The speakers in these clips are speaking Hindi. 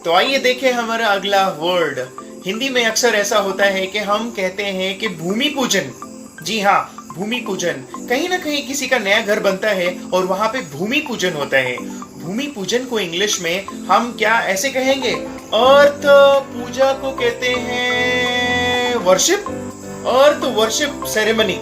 तो आइए देखें हमारा अगला वर्ड। हिंदी में अक्सर ऐसा होता है कि हम कहते हैं कि भूमि पूजन। जी हाँ, भूमि पूजन। कहीं ना कहीं किसी का नया घर बनता है और वहां पे भूमि पूजन होता है। भूमि पूजन को इंग्लिश में हम क्या ऐसे कहेंगे? अर्थ पूजा को कहते हैं वर्शिप। अर्थ वर्शिप सेरेमनी।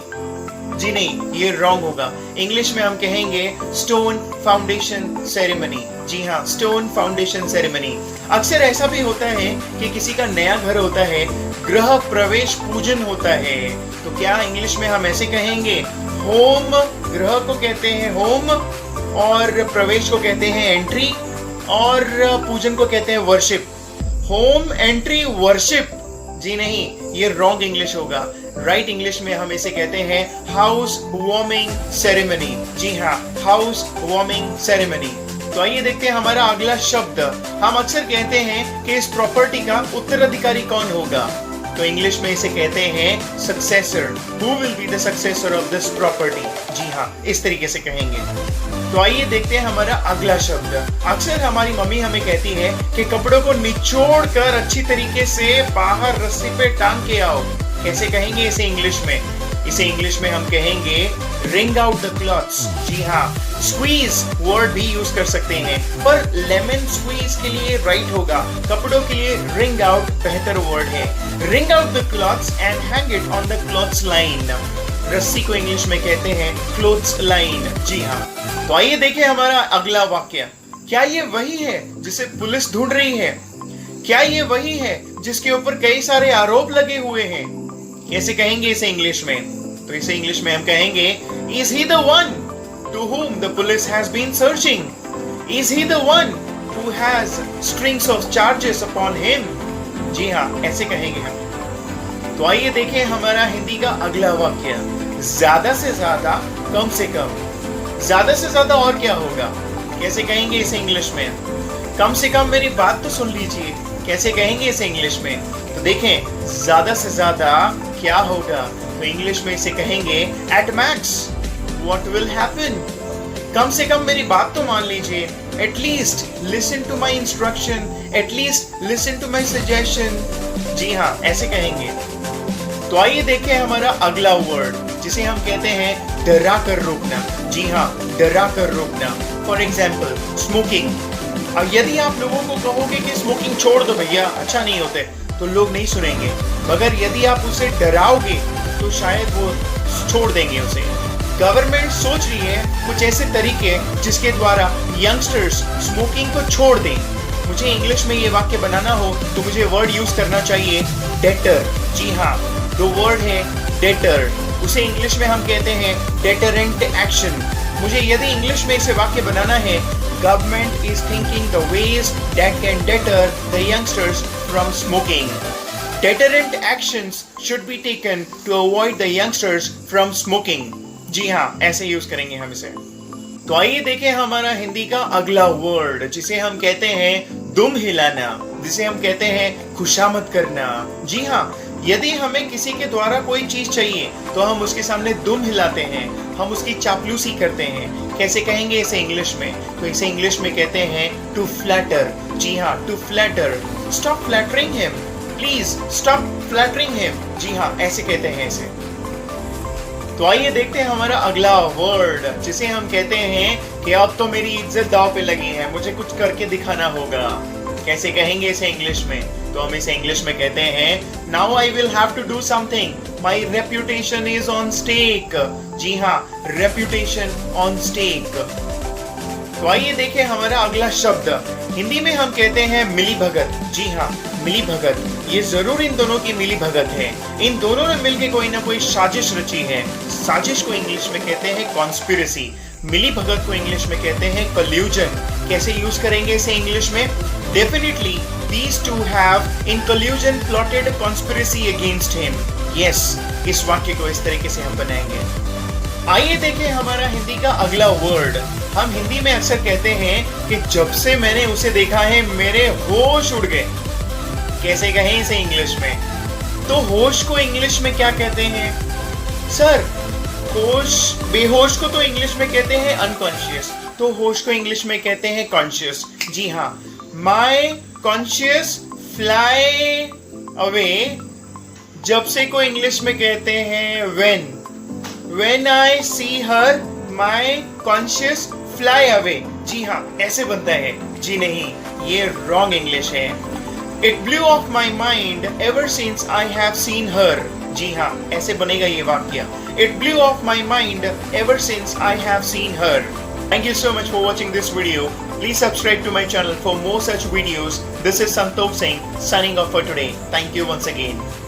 जी नहीं, ये रॉन्ग होगा। इंग्लिश में हम कहेंगे स्टोन फाउंडेशन सेरेमनी। जी हाँ, स्टोन फाउंडेशन सेरेमनी। अक्सर ऐसा भी होता है कि किसी का नया घर होता है, गृह प्रवेश पूजन होता है, तो क्या इंग्लिश में हम ऐसे कहेंगे? होम, गृह को कहते हैं होम, और प्रवेश को कहते हैं एंट्री, और पूजन को कहते हैं वर्शिप। Home entry worship. जी नहीं, ये रॉन्ग इंग्लिश होगा। राइट इंग्लिश में हम इसे कहते हैं हाउस वार्मिंग सेरेमनी। जी हाँ, हाउस वार्मिंग सेरेमनी। तो आइए देखते हैं हमारा अगला शब्द। हम अक्सर कहते हैं कि इस प्रॉपर्टी का उत्तराधिकारी कौन होगा, तो इंग्लिश में इसे कहते हैं successor. Who will be the successor of this property? जी हाँ, इस तरीके से कहेंगे। तो आइए देखते हैं हमारा अगला शब्द। अक्सर हमारी मम्मी हमें कहती है कि कपड़ों को निचोड़ कर अच्छी तरीके से बाहर रस्सी पे टांग के आओ। कैसे कहेंगे इसे इंग्लिश में? इसे इंग्लिश में हम कहेंगे wring out the cloths। जी हाँ, squeeze वर्ड भी यूज कर सकते हैं, पर लेमन स्क्वीज के लिए राइट होगा। कपड़ों के लिए wring out बेहतर वर्ड है। wring out the cloths and hang it on the clothes line। रस्सी को इंग्लिश में कहते हैं clothes line। जी हाँ, तो आइए देखें हमारा अगला वाक्य। क्या ये वही है जिसे पुलिस ढूंढ रही है? क्या ये वही है जिसके ऊपर कई सारे आरोप लगे हुए हैं? कैसे कहेंगे इसे इंग्लिश में? तो इसे इंग्लिश में हम कहेंगे Is he the one to whom the police has been searching? Is he the one who has strings of charges upon him? जी हाँ, ऐसे कहेंगे हम। तो आइए देखें हमारा हिंदी का अगला वाक्य। ज्यादा से ज्यादा, कम से कम। ज्यादा से ज्यादा और क्या होगा? कैसे कहेंगे इसे इंग्लिश में? कम से कम मेरी बात तो सुन लीजिए। कैसे कहेंगे इसे इंग्लिश में? तो देखें, ज्यादा से ज्यादा क्या होगा, तो इंग्लिश में इसे कहेंगे at max what will happen. कम से कम मेरी बात तो मान लीजिए। At least listen to my instruction, at least listen to my suggestion. जी हाँ, ऐसे कहेंगे। तो आइए देखें हमारा अगला वर्ड, जिसे हम कहते हैं डरा कर रोकना। जी हाँ, डरा कर रोकना। For example smoking. अब यदि आप लोगों को कहोगे कि स्मोकिंग छोड़ दो भैया, अच्छा नहीं होते, तो लोग नहीं सुनेंगे। मगर यदि आप उसे डराओगे तो शायद वो छोड़ देंगे उसे। गवर्नमेंट सोच रही है कुछ ऐसे तरीके जिसके द्वारा यंगस्टर्स स्मोकिंग को छोड़ दें। मुझे इंग्लिश में ये वाक्य बनाना हो तो मुझे वर्ड यूज करना चाहिए डेटर। जी हाँ, दो वर्ड है डेटर। उसे इंग्लिश में हम कहते हैं डेटरेंट एक्शन। मुझे यदि इंग्लिश में इसे वाक्य बनाना है, government is thinking the ways that can debtor the youngsters from smoking. Deterrent actions should be taken to avoid the youngsters from smoking। जी हाँ, ऐसे यूज करेंगे हम इसे। तो आइए देखें हमारा हिंदी का अगला वर्ड, जिसे हम कहते हैं दुम हिलाना, जिसे हम कहते हैं खुशामद करना। जी हाँ, यदि हमें किसी के द्वारा कोई चीज चाहिए तो हम उसके सामने दुम हिलाते हैं, हम उसकी चापलूसी करते हैं। कैसे कहेंगे इसे इंग्लिश में? तो इसे इंग्लिश में कहते हैं टू फ्लैटर। जी हाँ, to flatter. Stop flattering him, please stop flattering him. जी हाँ, ऐसे कहते हैं इसे। तो आइए देखते हैं हमारा अगला वर्ड, जिसे हम कहते हैं कि अब तो मेरी इज्जत दांव पे लगी है, मुझे कुछ करके दिखाना होगा। कैसे कहेंगे इसे इंग्लिश में? तो हम इसे इंग्लिश में कहते हैं now I will have to do something, my reputation is on stake. जी हाँ, रेप्यूटेशन ऑन स्टेक। तो आइए देखें हमारा अगला शब्द। हिंदी में हम कहते हैं मिली भगत। जी हाँ, मिली भगत। ये जरूर इन दोनों की मिली भगत है। इन दोनों ने मिलकर कोई ना कोई साजिश रची है। साजिश को इंग्लिश में कहते हैं कॉन्स्पिरेसी। मिली भगत को इंग्लिश में कहते हैं कल्यूजन। कैसे यूज करेंगे इसे इंग्लिश में? Definitely these two have in collusion plotted a conspiracy against him। yes, इस वाक्य को इस तरीके से हम बनाएंगे। आइए देखें हमारा हिंदी का अगला वर्ड। हम हिंदी में अक्सर कहते हैं कि जब से मैंने उसे देखा है मेरे होश उड़ गए। कैसे कहें इसे इंग्लिश में? तो होश को इंग्लिश में क्या कहते हैं? सर, होश, बेहोश को तो इंग्लिश में कहते हैं अनकॉन्शियस, तो होश को इंग्लिश में कहते हैं कॉन्शियस। जी हाँ, माई कॉन्शियस फ्लाई अवे, जब से को इंग्लिश में कहते हैं when I see her my conscious fly away। जी हाँ, ऐसे बनता है। जी नहीं, ये रॉन्ग इंग्लिश है। It blew off my mind ever since I have seen her। जी हाँ, ऐसे बनेगा ये वाक्य। It blew off my mind ever since I have seen her। Thank you so much for watching this video. Please subscribe to my channel for more such videos. This is Santokh Singh signing off for today. Thank you once again.